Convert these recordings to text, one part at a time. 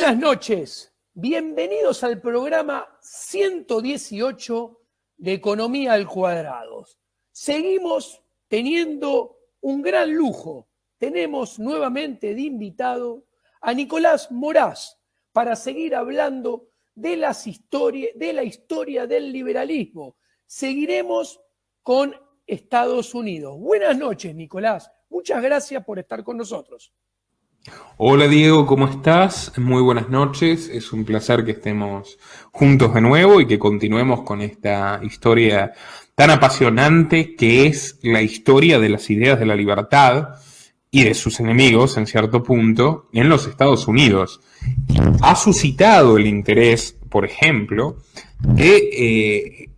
Buenas noches, bienvenidos al programa 118 de Economía al Cuadrado. Seguimos teniendo un gran lujo. Tenemos nuevamente de invitado a Nicolás Moraz para seguir hablando de la historia del liberalismo. Seguiremos con Estados Unidos. Buenas noches, Nicolás. Muchas gracias por estar con nosotros. Hola Diego, ¿cómo estás? Muy buenas noches, es un placer que estemos juntos de nuevo y que continuemos con esta historia tan apasionante que es la historia de las ideas de la libertad y de sus enemigos, en cierto punto, en los Estados Unidos. Ha suscitado el interés, por ejemplo, de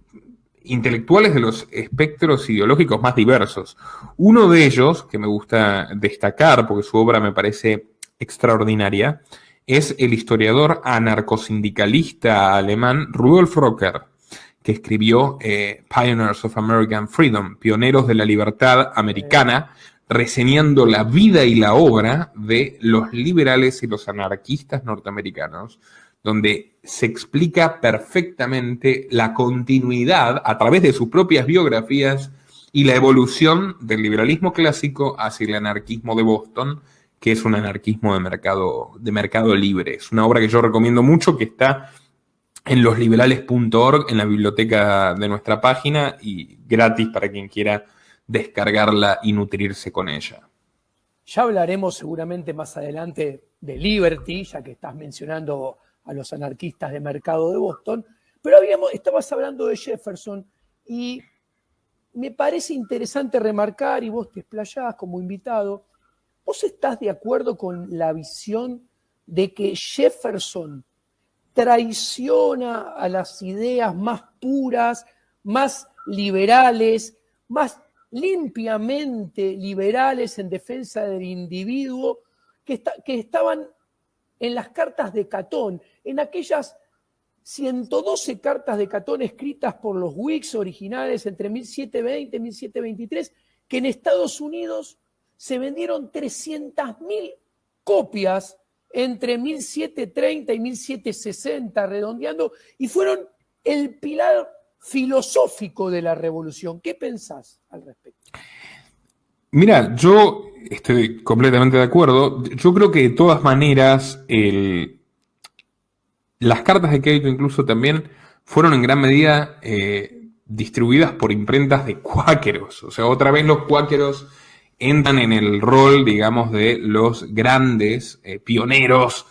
intelectuales de los espectros ideológicos más diversos. Uno de ellos, que me gusta destacar porque su obra me parece extraordinaria, es el historiador anarcosindicalista alemán Rudolf Rocker, que escribió Pioneers of American Freedom, Pioneros de la Libertad Americana, reseñando la vida y la obra de los liberales y los anarquistas norteamericanos, donde se explica perfectamente la continuidad a través de sus propias biografías y la evolución del liberalismo clásico hacia el anarquismo de Boston, que es un anarquismo de mercado libre. Es una obra que yo recomiendo mucho, que está en losliberales.org, en la biblioteca de nuestra página, y gratis para quien quiera descargarla y nutrirse con ella. Ya hablaremos seguramente más adelante de Liberty, ya que estás mencionando a los anarquistas de mercado de Boston, pero estabas hablando de Jefferson y me parece interesante remarcar, y vos te explayás como invitado, ¿vos estás de acuerdo con la visión de que Jefferson traiciona a las ideas más puras, más liberales, más limpiamente liberales en defensa del individuo, que estaban en las cartas de Catón, en aquellas 112 cartas de Catón escritas por los Whigs originales entre 1720 y 1723, que en Estados Unidos se vendieron 300.000 copias entre 1730 y 1760, redondeando, y fueron el pilar filosófico de la revolución. ¿Qué pensás al respecto? Mira, yo estoy completamente de acuerdo. Yo creo que de todas maneras las cartas de crédito incluso también fueron en gran medida distribuidas por imprentas de cuáqueros. O sea, otra vez los cuáqueros entran en el rol, digamos, de los grandes pioneros,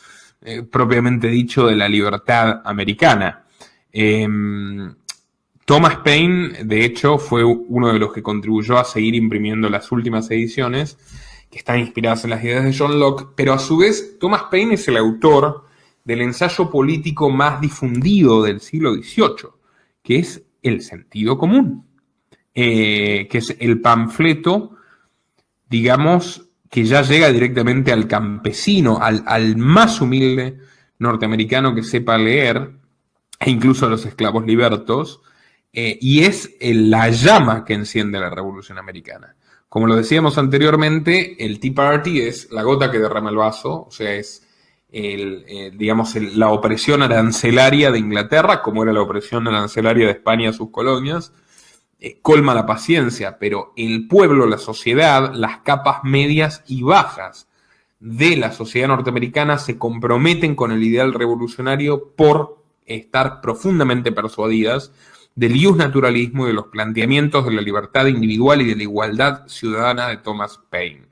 propiamente dicho, de la libertad americana. Thomas Paine, de hecho, fue uno de los que contribuyó a seguir imprimiendo las últimas ediciones, que están inspiradas en las ideas de John Locke, pero a su vez Thomas Paine es el autor del ensayo político más difundido del siglo XVIII, que es el sentido común, que es el panfleto, digamos, que ya llega directamente al campesino, al más humilde norteamericano que sepa leer, e incluso a los esclavos libertos, y es la llama que enciende la Revolución Americana. Como lo decíamos anteriormente, el Tea Party es la gota que derrama el vaso, o sea, es la opresión arancelaria de Inglaterra, como era la opresión arancelaria de España a sus colonias, colma la paciencia, pero el pueblo, la sociedad, las capas medias y bajas de la sociedad norteamericana se comprometen con el ideal revolucionario por estar profundamente persuadidas del justnaturalismo y de los planteamientos de la libertad individual y de la igualdad ciudadana de Thomas Paine,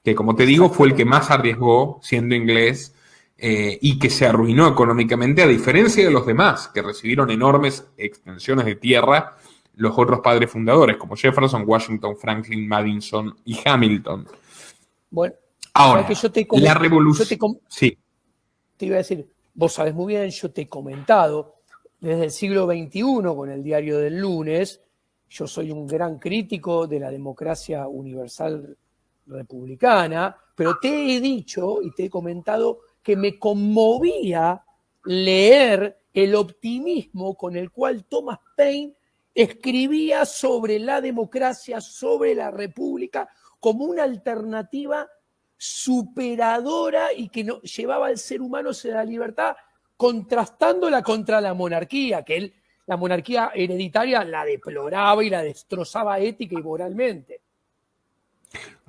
que, como te digo, fue el que más arriesgó siendo inglés y que se arruinó económicamente, a diferencia de los demás, que recibieron enormes extensiones de tierra, los otros padres fundadores, como Jefferson, Washington, Franklin, Madison y Hamilton. Bueno, ahora, que la revolución... Sí. Te iba a decir, vos sabés muy bien, yo te he comentado, desde el siglo XXI, con el Diario del Lunes, yo soy un gran crítico de la democracia universal republicana, pero te he dicho y te he comentado que me conmovía leer el optimismo con el cual Thomas Paine escribía sobre la democracia, sobre la república, como una alternativa superadora y que no, llevaba al ser humano hacia la libertad, contrastándola contra la monarquía, que él, la monarquía hereditaria la deploraba y la destrozaba ética y moralmente.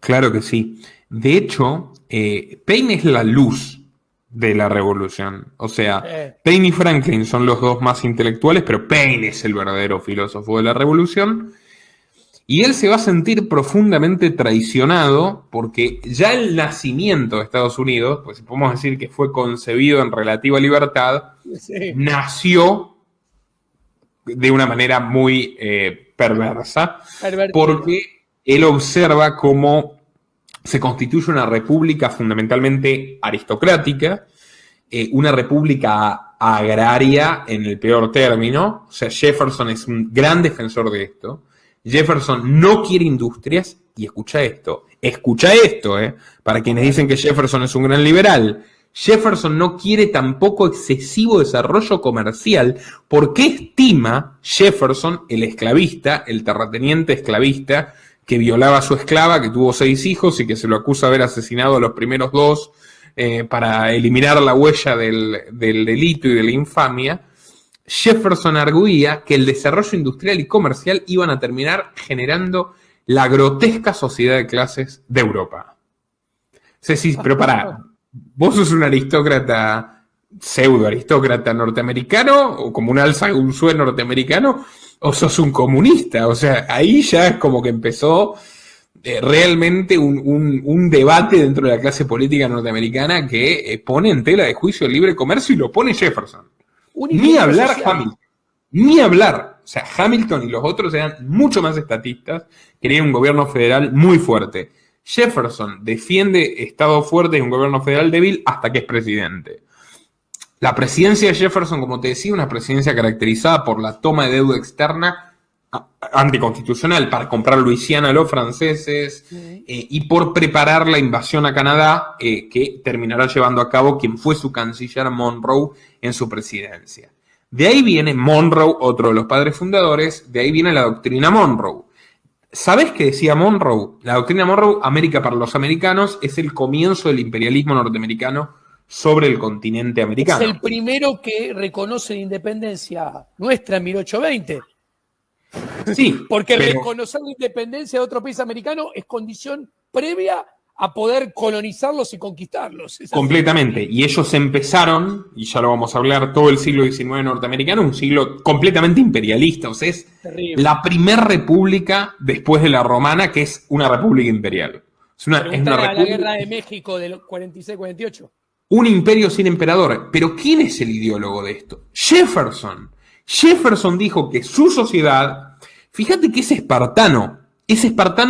Claro que sí. De hecho, Paine es la luz de la revolución. O sea, Paine y Franklin son los dos más intelectuales, pero Paine es el verdadero filósofo de la revolución. Y él se va a sentir profundamente traicionado porque ya el nacimiento de Estados Unidos, pues podemos decir que fue concebido en relativa libertad, nació de una manera muy perversa, porque él observa cómo se constituye una república fundamentalmente aristocrática, una república agraria en el peor término. O sea, Jefferson es un gran defensor de esto. Jefferson no quiere industrias, y escucha esto, para quienes dicen que Jefferson es un gran liberal. Jefferson no quiere tampoco excesivo desarrollo comercial, porque estima Jefferson, el esclavista, el terrateniente esclavista, que violaba a su esclava, que tuvo 6 hijos y que se lo acusa de haber asesinado a los primeros 2 para eliminar la huella del delito y de la infamia. Jefferson arguía que el desarrollo industrial y comercial iban a terminar generando la grotesca sociedad de clases de Europa. Sí, pero pará, ¿vos sos un aristócrata, pseudo aristócrata norteamericano, o como un alza-unzué norteamericano, o sos un comunista? O sea, ahí ya es como que empezó realmente un debate dentro de la clase política norteamericana que pone en tela de juicio el libre comercio, y lo pone Jefferson. Ni hablar social. Hamilton, ni hablar. O sea, Hamilton y los otros eran mucho más estatistas, querían un gobierno federal muy fuerte. Jefferson defiende Estado fuerte y un gobierno federal débil hasta que es presidente. La presidencia de Jefferson, como te decía, una presidencia caracterizada por la toma de deuda externa anticonstitucional para comprar Luisiana a los franceses, y por preparar la invasión a Canadá, que terminará llevando a cabo quien fue su canciller Monroe en su presidencia. De ahí viene Monroe, otro de los padres fundadores, de ahí viene la doctrina Monroe. ¿Sabés qué decía Monroe? La doctrina Monroe, América para los americanos, es el comienzo del imperialismo norteamericano sobre el continente americano. Es el primero que reconoce la independencia nuestra en 1820. Sí, porque reconocer la independencia de otro país americano es condición previa a poder colonizarlos y conquistarlos. Completamente. Y ellos empezaron, y ya lo vamos a hablar, todo el siglo XIX norteamericano, un siglo completamente imperialista. O sea, es terrible. La primera república después de la romana que es una república imperial. Es una república, la guerra de México del 46-48. Un imperio sin emperador. Pero ¿quién es el ideólogo de esto? Jefferson. Jefferson dijo que su sociedad, fíjate que es espartano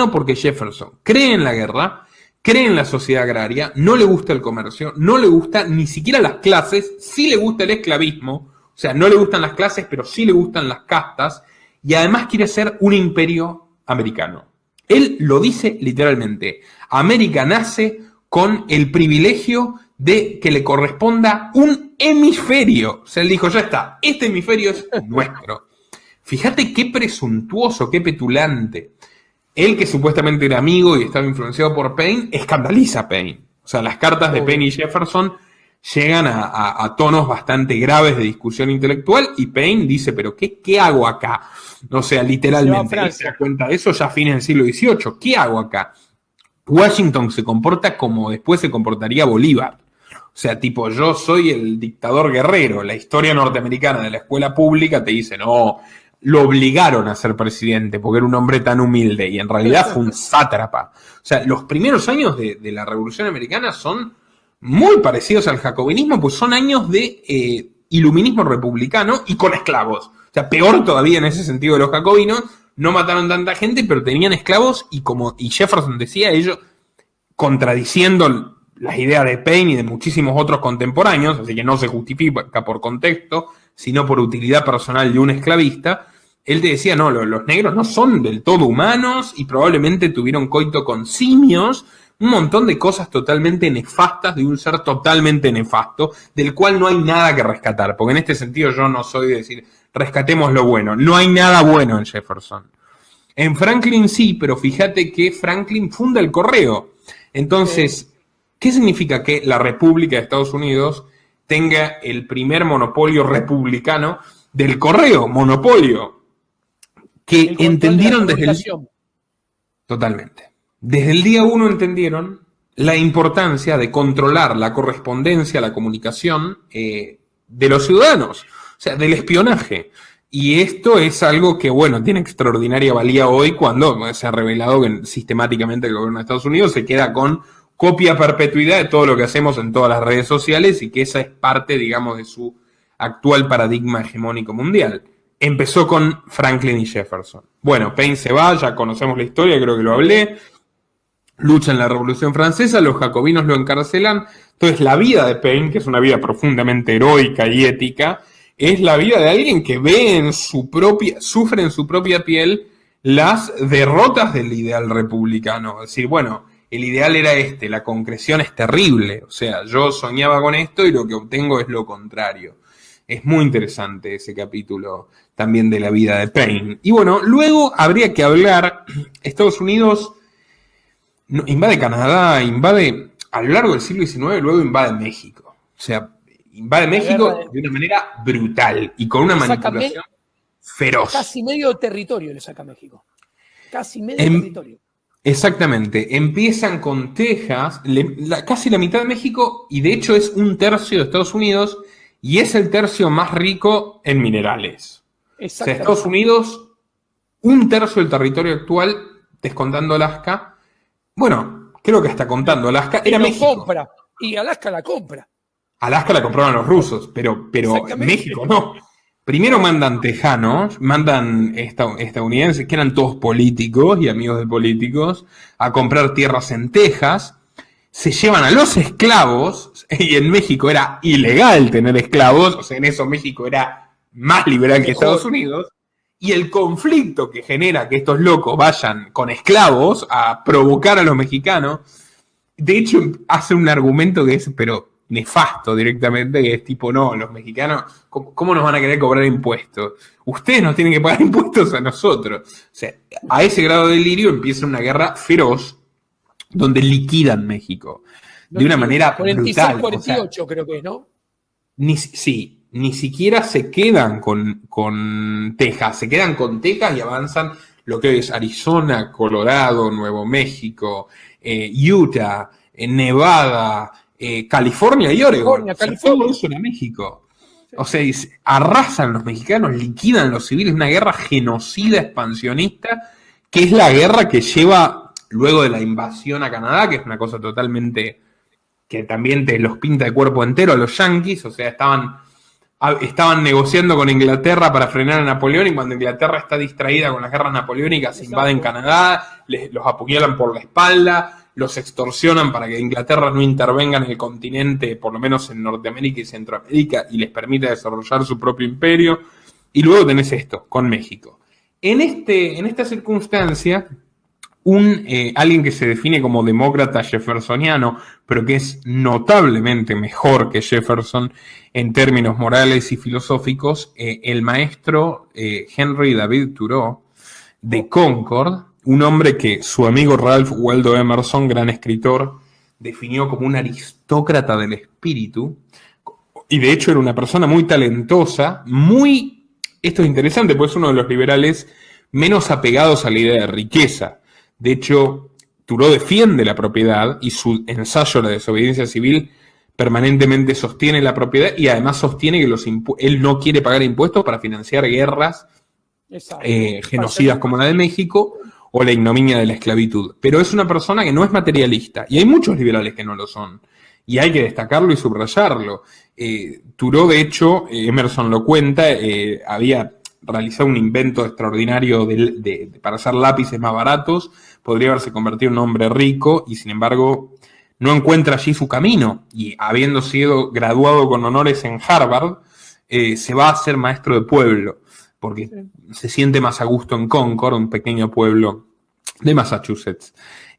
porque Jefferson cree en la guerra, cree en la sociedad agraria, no le gusta el comercio, no le gusta ni siquiera las clases, sí le gusta el esclavismo, o sea, no le gustan las clases, pero sí le gustan las castas, y además quiere ser un imperio americano. Él lo dice literalmente, América nace con el privilegio de que le corresponda un hemisferio. O sea, él dijo, ya está, este hemisferio es nuestro. Fíjate qué presuntuoso, qué petulante. Él, que supuestamente era amigo y estaba influenciado por Paine, escandaliza a Paine. O sea, las cartas de Paine y Jefferson llegan a tonos bastante graves de discusión intelectual, y Paine dice, pero ¿qué hago acá? O sea, literalmente, se da cuenta de eso ya a fines del siglo XVIII. ¿Qué hago acá? Washington se comporta como después se comportaría Bolívar. O sea, tipo, yo soy el dictador guerrero. La historia norteamericana de la escuela pública te dice, no, lo obligaron a ser presidente porque era un hombre tan humilde, y en realidad fue un sátrapa. O sea, los primeros años de la Revolución Americana son muy parecidos al jacobinismo, pues son años de iluminismo republicano y con esclavos. O sea, peor todavía en ese sentido de los jacobinos. No mataron tanta gente, pero tenían esclavos, y Jefferson decía, ellos contradiciendo las ideas de Paine y de muchísimos otros contemporáneos, así que no se justifica por contexto, sino por utilidad personal de un esclavista. Él te decía, no, los negros no son del todo humanos y probablemente tuvieron coito con simios, un montón de cosas totalmente nefastas de un ser totalmente nefasto, del cual no hay nada que rescatar, porque en este sentido yo no soy de decir, rescatemos lo bueno, no hay nada bueno en Jefferson. En Franklin sí, pero fíjate que Franklin funda el correo. Entonces, ¿Qué significa que la República de Estados Unidos tenga el primer monopolio republicano del correo? Monopolio que entendieron desde el... Totalmente. Desde el día 1 entendieron la importancia de controlar la correspondencia, la comunicación de los ciudadanos, o sea, del espionaje. Y esto es algo que, bueno, tiene extraordinaria valía hoy cuando se ha revelado que sistemáticamente el gobierno de Estados Unidos se queda con copia a perpetuidad de todo lo que hacemos en todas las redes sociales y que esa es parte, digamos, de su actual paradigma hegemónico mundial. Empezó con Franklin y Jefferson. Bueno, Paine se va, ya conocemos la historia, creo que lo hablé. Lucha en la Revolución Francesa, los jacobinos lo encarcelan. Entonces la vida de Paine, que es una vida profundamente heroica y ética, es la vida de alguien que ve sufre en su propia piel las derrotas del ideal republicano. Es decir, bueno, el ideal era la concreción es terrible. O sea, yo soñaba con esto y lo que obtengo es lo contrario. Es muy interesante ese capítulo también de la vida de Paine. Y bueno, luego habría que hablar, Estados Unidos invade Canadá, invade a lo largo del siglo XIX, luego invade México. O sea, invade México de una manera brutal y con una manipulación feroz. Casi medio territorio le saca México. Casi medio territorio. Exactamente. Empiezan con Texas, casi la mitad de México, y de hecho es 1/3 de Estados Unidos, y es el tercio más rico en minerales. O sea, Estados Unidos, 1/3 del territorio actual, descontando Alaska. Bueno, creo que hasta contando Alaska, era México. Compra, y Alaska la compra. Alaska la compraron los rusos, pero México no. Primero mandan tejanos, mandan estadounidenses, que eran todos políticos y amigos de políticos, a comprar tierras en Texas. Se llevan a los esclavos, y en México era ilegal tener esclavos, o sea, en eso México era más liberal que Estados Unidos. Y el conflicto que genera que estos locos vayan con esclavos a provocar a los mexicanos, de hecho hace un argumento que es, pero nefasto directamente, que es tipo, no, los mexicanos, ¿cómo nos van a querer cobrar impuestos? Ustedes nos tienen que pagar impuestos a nosotros. O sea, a ese grado de delirio empieza una guerra feroz donde liquidan México de una manera 46, brutal. 48 o sea, creo que es, ¿no? Ni siquiera se quedan con Texas, se quedan con Texas y avanzan lo que es Arizona, Colorado, Nuevo México, Utah, Nevada, California y Oregon. Todo eso era México. Sí. O sea, arrasan los mexicanos, liquidan los civiles, una guerra genocida expansionista, que es la guerra que lleva luego de la invasión a Canadá, que es una cosa totalmente que también te los pinta de cuerpo entero a los yanquis. O sea, estaban negociando con Inglaterra para frenar a Napoleón, y cuando Inglaterra está distraída con las guerras napoleónicas, invaden Canadá, los apuñalan por la espalda, los extorsionan para que Inglaterra no intervenga en el continente, por lo menos en Norteamérica y Centroamérica, y les permita desarrollar su propio imperio. Y luego tenés esto, con México. En esta circunstancia, alguien que se define como demócrata jeffersoniano, pero que es notablemente mejor que Jefferson en términos morales y filosóficos, el maestro Henry David Thoreau de Concord, un hombre que su amigo Ralph Waldo Emerson, gran escritor, definió como un aristócrata del espíritu, y de hecho era una persona muy talentosa, esto es interesante, porque es uno de los liberales menos apegados a la idea de riqueza. De hecho, Thoreau defiende la propiedad, y su ensayo La desobediencia civil permanentemente sostiene la propiedad, y además sostiene que él no quiere pagar impuestos para financiar guerras genocidas como la de México o la ignominia de la esclavitud. Pero es una persona que no es materialista, y hay muchos liberales que no lo son, y hay que destacarlo y subrayarlo. Thoreau, de hecho, Emerson lo cuenta, había realizado un invento extraordinario para hacer lápices más baratos, podría haberse convertido en un hombre rico, y sin embargo no encuentra allí su camino, y habiendo sido graduado con honores en Harvard, se va a ser maestro de pueblo, porque se siente más a gusto en Concord, un pequeño pueblo de Massachusetts.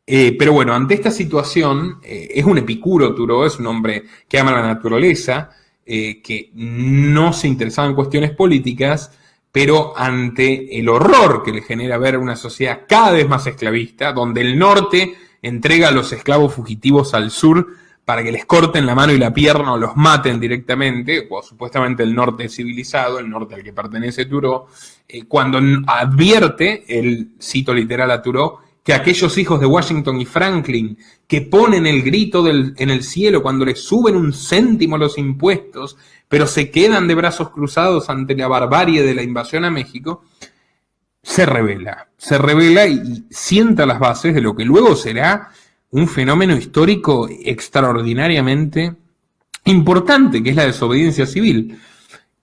Pero bueno, ante esta situación, es un epicuro Thoreau, es un hombre que ama la naturaleza, que no se interesaba en cuestiones políticas, pero ante el horror que le genera ver una sociedad cada vez más esclavista, donde el norte entrega a los esclavos fugitivos al sur para que les corten la mano y la pierna o los maten directamente, o supuestamente el norte civilizado, el norte al que pertenece Thoreau, cuando advierte, cito literal a Thoreau, que aquellos hijos de Washington y Franklin que ponen el grito en el cielo cuando les suben 1 céntimo los impuestos, pero se quedan de brazos cruzados ante la barbarie de la invasión a México, se revela y sienta las bases de lo que luego será un fenómeno histórico extraordinariamente importante, que es la desobediencia civil.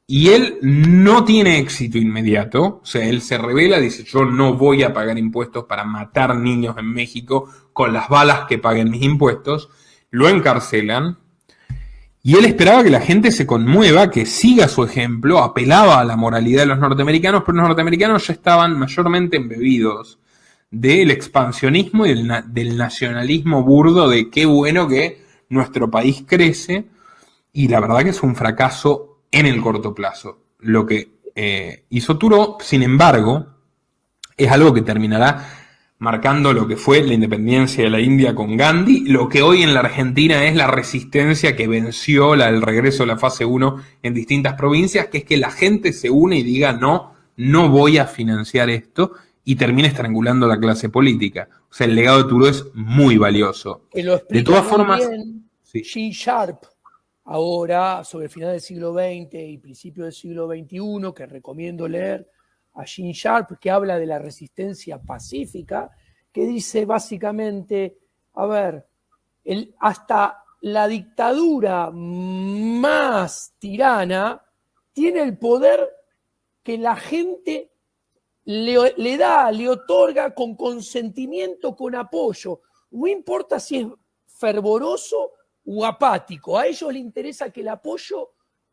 Y él no tiene éxito inmediato, o sea, él se revela, dice, yo no voy a pagar impuestos para matar niños en México con las balas que paguen mis impuestos, lo encarcelan, y él esperaba que la gente se conmueva, que siga su ejemplo, apelaba a la moralidad de los norteamericanos, pero los norteamericanos ya estaban mayormente embebidos del expansionismo y del nacionalismo burdo de qué bueno que nuestro país crece, y la verdad que es un fracaso en el corto plazo. Lo que hizo Thoreau, sin embargo, es algo que terminará marcando lo que fue la independencia de la India con Gandhi, lo que hoy en la Argentina es la resistencia que venció el regreso de la fase 1 en distintas provincias, que es que la gente se une y diga no voy a financiar esto, y termina estrangulando la clase política. O sea, el legado de Thoreau es muy valioso. Que lo explica de todas muy formas, bien sí. Gene Sharp, ahora sobre el final del siglo XX y principio del siglo XXI, que recomiendo leer a Gene Sharp, que habla de la resistencia pacífica, que dice básicamente, a ver, hasta la dictadura más tirana tiene el poder que la gente le otorga con consentimiento, con apoyo. No importa si es fervoroso o apático, a ellos les interesa que el apoyo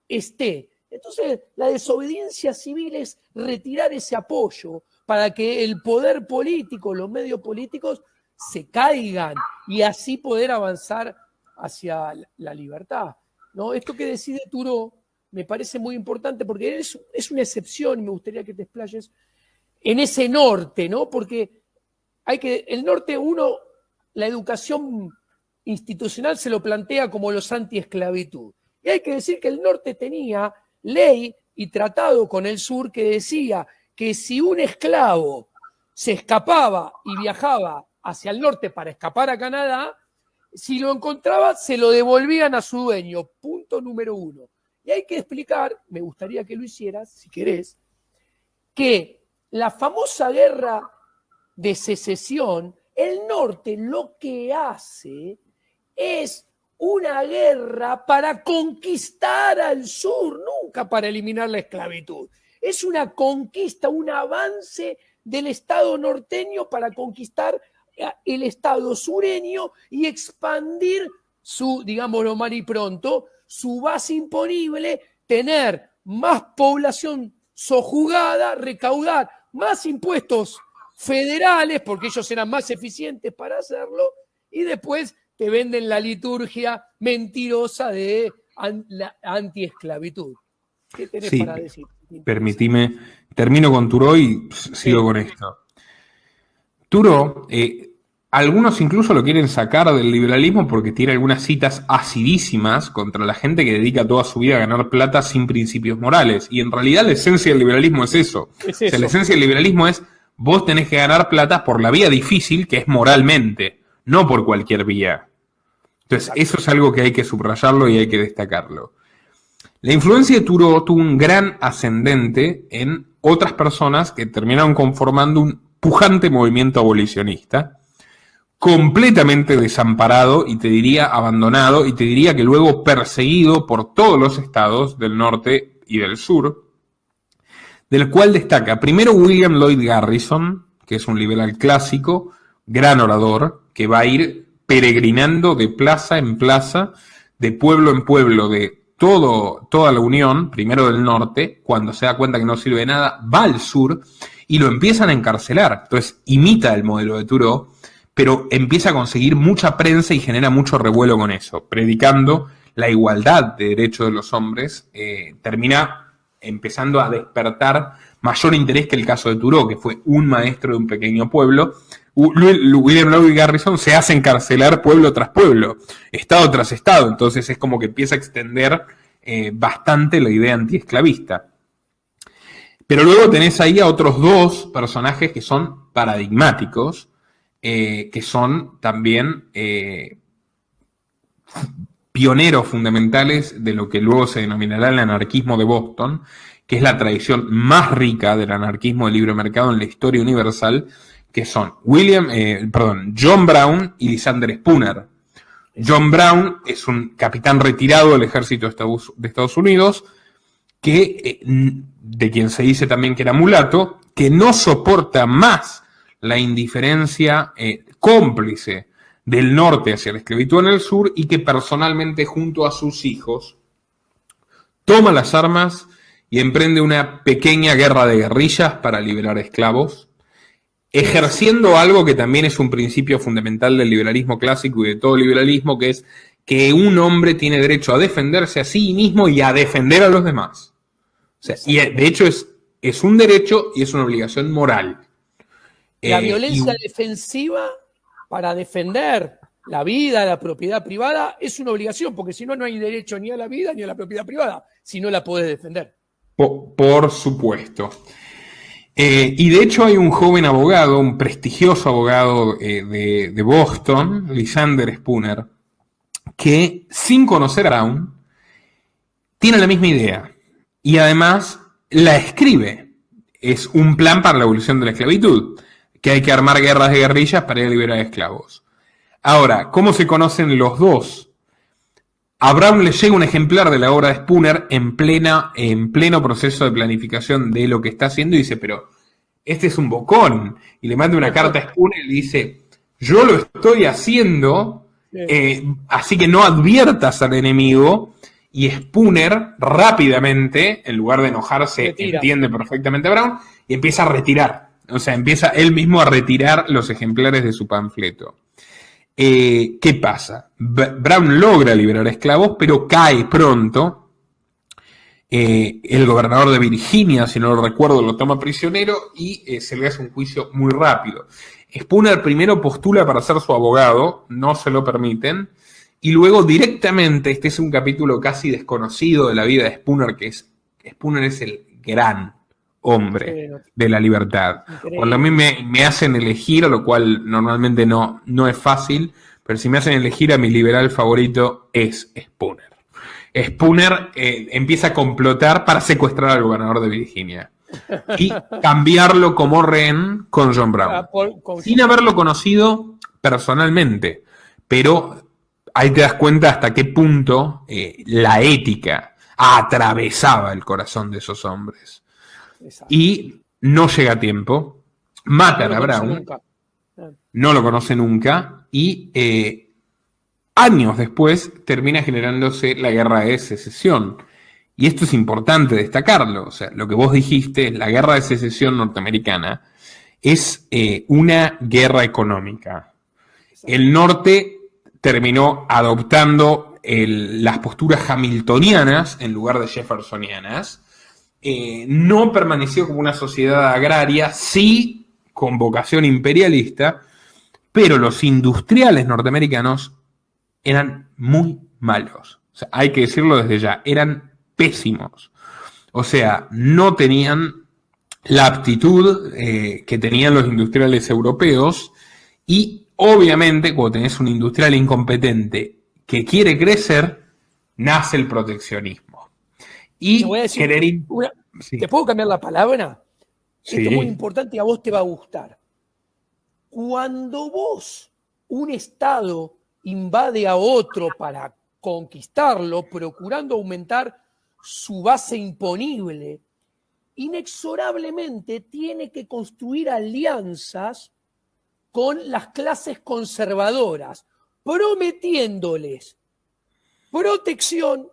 esté. Entonces, la desobediencia civil es retirar ese apoyo para que el poder político, los medios políticos, se caigan y así poder avanzar hacia la libertad, ¿no? Esto que decide Thoreau me parece muy importante porque es una excepción y me gustaría que te explayes en ese norte, ¿no? Porque el norte, la educación institucional se lo plantea como los anti-esclavitud. Y hay que decir que el norte tenía ley y tratado con el sur que decía que si un esclavo se escapaba y viajaba hacia el norte para escapar a Canadá, si lo encontraba se lo devolvían a su dueño. Punto número 1. Y hay que explicar, me gustaría que lo hicieras, si querés, que la famosa guerra de secesión, el norte lo que hace es una guerra para conquistar al sur, nunca para eliminar la esclavitud. Es una conquista, un avance del Estado norteño para conquistar el Estado sureño y expandir digámoslo mal y pronto, su base imponible, tener más población sojugada, recaudar más impuestos federales, porque ellos eran más eficientes para hacerlo, y después te venden la liturgia mentirosa de la antiesclavitud. ¿Qué tenés para decir? Permitime, termino con Thoreau y sigo con esto. Thoreau, algunos incluso lo quieren sacar del liberalismo porque tiene algunas citas acidísimas contra la gente que dedica toda su vida a ganar plata sin principios morales. Y en realidad la esencia del liberalismo es eso. O sea, la esencia del liberalismo es vos tenés que ganar plata por la vía difícil, que es moralmente, no por cualquier vía. Entonces, eso es algo que hay que subrayarlo y hay que destacarlo. La influencia de Thoreau tuvo un gran ascendente en otras personas que terminaron conformando un pujante movimiento abolicionista, completamente desamparado y te diría abandonado y te diría que luego perseguido por todos los estados del norte y del sur, del cual destaca primero William Lloyd Garrison, que es un liberal clásico, gran orador, que va a ir peregrinando de plaza en plaza, de pueblo en pueblo, de toda la Unión, primero del norte, cuando se da cuenta que no sirve de nada, va al sur y lo empiezan a encarcelar. Entonces imita el modelo de Thoreau, pero empieza a conseguir mucha prensa y genera mucho revuelo con eso. Predicando la igualdad de derechos de los hombres, termina empezando a despertar mayor interés que el caso de Thoreau, que fue un maestro de un pequeño pueblo, William Lloyd Garrison se hace encarcelar pueblo tras pueblo, estado tras estado, entonces es como que empieza a extender bastante la idea antiesclavista. Pero luego tenés ahí a otros dos personajes que son paradigmáticos, que son también pioneros fundamentales de lo que luego se denominará el anarquismo de Boston, que es la tradición más rica del anarquismo de libre mercado en la historia universal, que son John Brown y Lysander Spooner. John Brown es un capitán retirado del ejército de Estados Unidos, de quien se dice también que era mulato, que no soporta más la indiferencia cómplice del norte hacia la esclavitud en el sur, y que personalmente, junto a sus hijos, toma las armas y emprende una pequeña guerra de guerrillas para liberar esclavos, ejerciendo algo que también es un principio fundamental del liberalismo clásico y de todo liberalismo, que es que un hombre tiene derecho a defenderse a sí mismo y a defender a los demás. O sea, y de hecho es un derecho y es una obligación moral. La violencia defensiva para defender la vida, la propiedad privada, es una obligación, porque si no, no hay derecho ni a la vida ni a la propiedad privada, si no la podés defender. Por supuesto. Y de hecho hay un joven abogado, un prestigioso abogado de Boston, Lysander Spooner, que sin conocer a Brown, tiene la misma idea y además la escribe. Es un plan para la abolición de la esclavitud, que hay que armar guerras de guerrillas para ir a liberar esclavos. Ahora, ¿cómo se conocen los dos? A Brown le llega un ejemplar de la obra de Spooner en pleno proceso de planificación de lo que está haciendo y dice, pero este es un bocón. Y le manda una carta a Spooner y le dice, yo lo estoy haciendo, así que no adviertas al enemigo. Y Spooner rápidamente, en lugar de enojarse, entiende perfectamente a Brown y empieza a retirar. O sea, empieza él mismo a retirar los ejemplares de su panfleto. ¿Qué pasa? Brown logra liberar esclavos, pero cae pronto. El gobernador de Virginia, si no lo recuerdo, lo toma prisionero y se le hace un juicio muy rápido. Spooner primero postula para ser su abogado, no se lo permiten, y luego directamente, este es un capítulo casi desconocido de la vida de Spooner, Spooner es el gran hombre de la libertad. Cuando a mí me hacen elegir, lo cual normalmente no es fácil, pero si me hacen elegir, a mi liberal favorito es Spooner. Spooner empieza a complotar para secuestrar al gobernador de Virginia y cambiarlo como rehén con John Brown, sin haberlo conocido personalmente. Pero ahí te das cuenta hasta qué punto la ética atravesaba el corazón de esos hombres. Exacto. Y no llega a tiempo, matan a Brown, no lo conoce nunca, y años después termina generándose la guerra de secesión. Y esto es importante destacarlo, o sea, lo que vos dijiste, la guerra de secesión norteamericana, es una guerra económica. El norte terminó adoptando las posturas hamiltonianas en lugar de jeffersonianas. No permaneció como una sociedad agraria, sí con vocación imperialista, pero los industriales norteamericanos eran muy malos. O sea, hay que decirlo desde ya, eran pésimos. O sea, no tenían la aptitud que tenían los industriales europeos, y obviamente cuando tenés un industrial incompetente que quiere crecer, nace el proteccionismo. Y voy a decir, sí. ¿Te puedo cambiar la palabra? Sí. Esto es muy importante y a vos te va a gustar. Cuando un Estado invade a otro para conquistarlo, procurando aumentar su base imponible, inexorablemente tiene que construir alianzas con las clases conservadoras, prometiéndoles protección,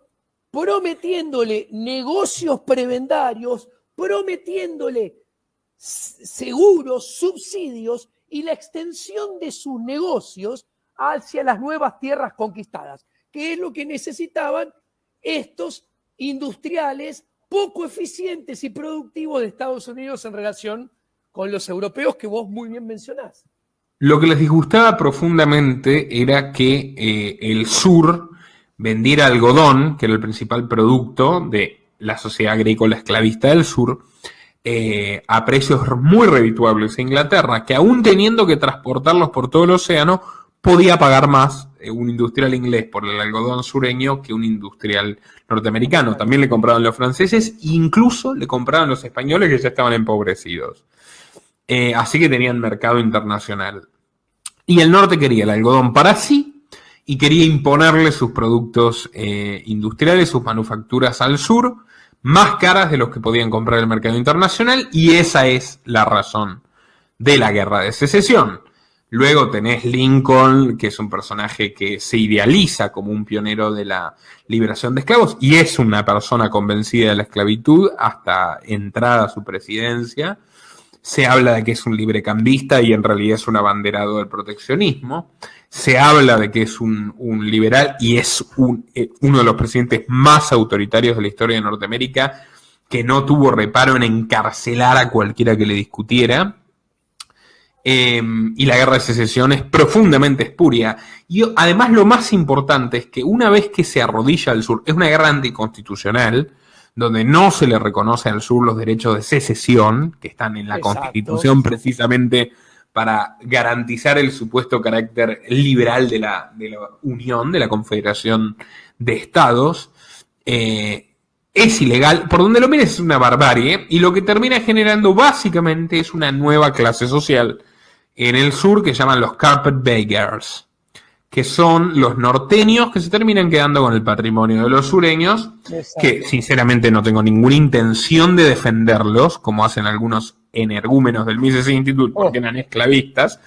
prometiéndole negocios prebendarios, prometiéndole seguros, subsidios y la extensión de sus negocios hacia las nuevas tierras conquistadas, que es lo que necesitaban estos industriales poco eficientes y productivos de Estados Unidos en relación con los europeos que vos muy bien mencionás. Lo que les disgustaba profundamente era que el sur vendiera algodón, que era el principal producto de la sociedad agrícola esclavista del sur, a precios muy redituables a Inglaterra, que aún teniendo que transportarlos por todo el océano, podía pagar más un industrial inglés por el algodón sureño que un industrial norteamericano. También le compraban los franceses, incluso le compraban los españoles que ya estaban empobrecidos. Así que tenían mercado internacional. Y el norte quería el algodón para sí y quería imponerle sus productos industriales, sus manufacturas al sur, más caras de los que podían comprar el mercado internacional, y esa es la razón de la Guerra de Secesión. Luego tenés Lincoln, que es un personaje que se idealiza como un pionero de la liberación de esclavos, y es una persona convencida de la esclavitud hasta entrada a su presidencia. Se habla de que es un librecambista y en realidad es un abanderado del proteccionismo. Se habla de que es un liberal y es uno de los presidentes más autoritarios de la historia de Norteamérica, que no tuvo reparo en encarcelar a cualquiera que le discutiera. Y la Guerra de Secesión es profundamente espuria. Y además lo más importante es que una vez que se arrodilla al sur, es una guerra anticonstitucional, donde no se le reconoce al sur los derechos de secesión, que están en la Constitución precisamente para garantizar el supuesto carácter liberal de la Unión, de la Confederación de Estados. Es ilegal, por donde lo mires es una barbarie, y lo que termina generando básicamente es una nueva clase social en el sur que llaman los carpetbaggers, que son los norteños que se terminan quedando con el patrimonio de los sureños. Exacto. Que sinceramente no tengo ninguna intención de defenderlos, como hacen algunos energúmenos del Mises Institute, porque eran esclavistas,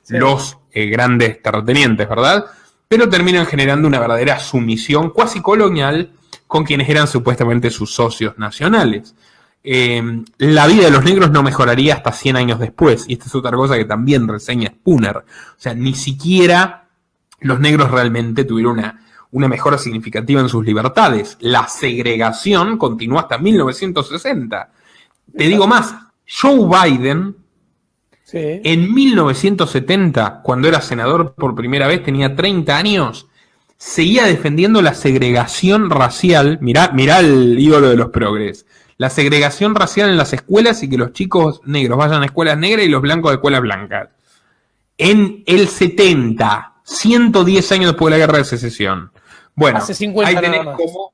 sí, los grandes terratenientes, ¿verdad? Pero terminan generando una verdadera sumisión cuasi colonial con quienes eran supuestamente sus socios nacionales. La vida de los negros no mejoraría hasta 100 años después, y esta es otra cosa que también reseña Spooner. O sea, ni siquiera los negros realmente tuvieron una mejora significativa en sus libertades. La segregación continuó hasta 1960. Te digo más, Joe Biden, sí, en 1970, cuando era senador por primera vez, tenía 30 años, seguía defendiendo la segregación racial. Mirá el ídolo de los progres. La segregación racial en las escuelas y que los chicos negros vayan a escuelas negras y los blancos a escuelas blancas. En el 70, 110 años después de la Guerra de Secesión. Bueno, hace 50 ahí tenés como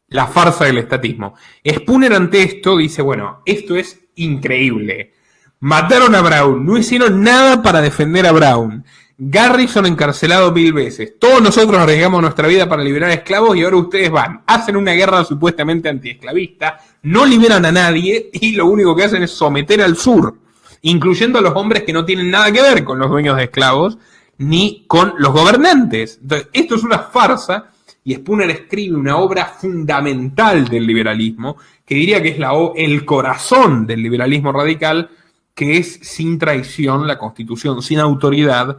la farsa del estatismo. Spooner ante esto dice, bueno, esto es increíble. Mataron a Brown, no hicieron nada para defender a Brown. Garrison encarcelado 1000 veces. Todos nosotros arriesgamos nuestra vida para liberar esclavos y ahora ustedes van, hacen una guerra supuestamente antiesclavista, no liberan a nadie y lo único que hacen es someter al sur, incluyendo a los hombres que no tienen nada que ver con los dueños de esclavos ni con los gobernantes. Entonces, esto es una farsa, y Spooner escribe una obra fundamental del liberalismo, que diría que es el corazón del liberalismo radical, que es Sin traición, la Constitución sin autoridad,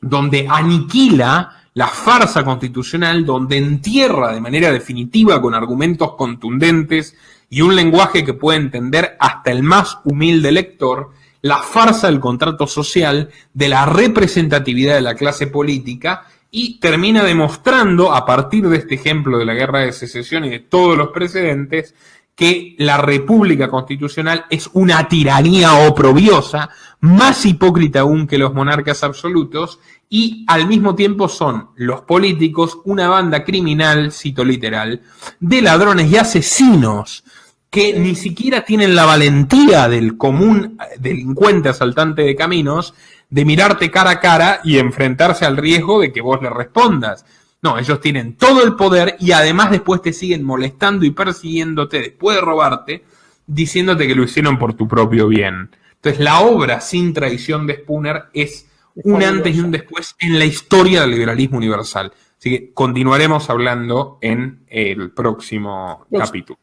donde aniquila la farsa constitucional, donde entierra de manera definitiva, con argumentos contundentes y un lenguaje que puede entender hasta el más humilde lector, la farsa del contrato social, de la representatividad de la clase política, y termina demostrando, a partir de este ejemplo de la Guerra de Secesión y de todos los precedentes, que la República Constitucional es una tiranía oprobiosa, más hipócrita aún que los monarcas absolutos, y al mismo tiempo son los políticos una banda criminal, cito literal, de ladrones y asesinos, que ni siquiera tienen la valentía del común delincuente asaltante de caminos de mirarte cara a cara y enfrentarse al riesgo de que vos le respondas. No, ellos tienen todo el poder y además después te siguen molestando y persiguiéndote después de robarte, diciéndote que lo hicieron por tu propio bien. Entonces la obra Sin traición de Spooner es un antes y un después en la historia del liberalismo universal. Así que continuaremos hablando en el próximo capítulo.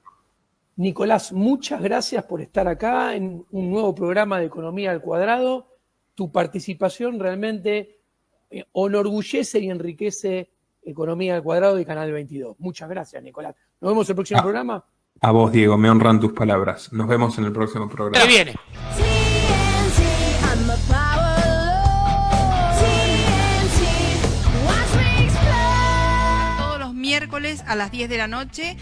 Nicolás, muchas gracias por estar acá en un nuevo programa de Economía al Cuadrado. Tu participación realmente enorgullece y enriquece Economía al Cuadrado y Canal 22. Muchas gracias, Nicolás. Nos vemos en el próximo programa. A vos, Diego, me honran tus palabras. Nos vemos en el próximo programa. Ahí viene. miércoles a las 10 de la noche